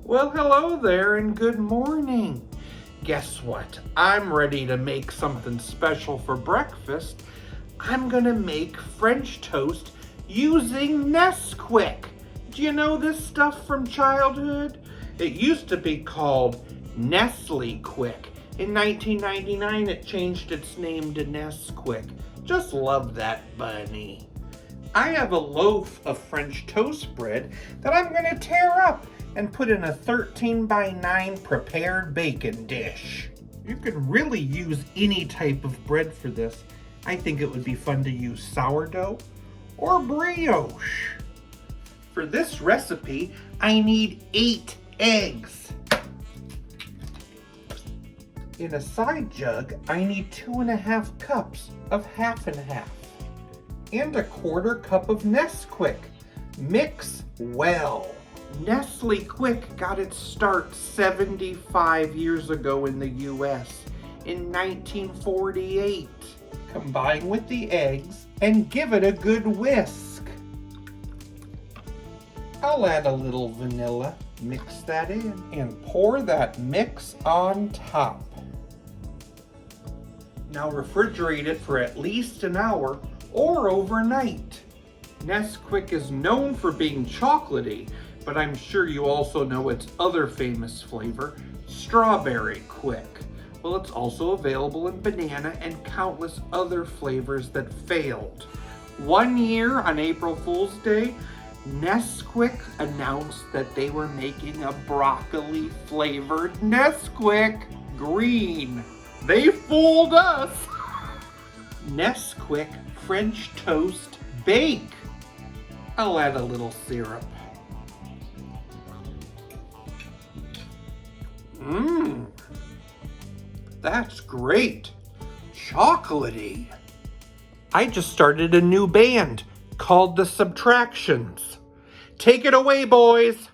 Well, hello there and good morning. Guess what? I'm ready to make something special for breakfast. I'm gonna make French toast using Nesquik. Do you know this stuff from childhood? It used to be called Nestle Quick. In 1999, it changed its name to Nesquik. Just love that bunny. I have a loaf of French toast bread that I'm gonna tear up and put in a 13 by 9 prepared baking dish. You could really use any type of bread for this. I think it would be fun to use sourdough or brioche. For this recipe, I need 8 eggs. In a side jug, I need 2.5 cups of half and half and a 1/4 cup of Nesquik. Mix well. Nestle Quick got its start 75 years ago in the US in 1948. Combine with the eggs and give it a good whisk. I'll add a little vanilla, mix that in, and pour that mix on top. Now refrigerate it for at least an hour or overnight. Nesquik is known for being chocolatey, but I'm sure you also know its other famous flavor, Strawberry Quick. Well, it's also available in banana and countless other flavors that failed. One year on April Fool's Day, Nesquik announced that they were making a broccoli flavored Nesquik green. They fooled us! Nesquik French Toast Bake. I'll add a little syrup. That's great. Chocolatey. I just started a new band called The Subtractions. Take it away, boys.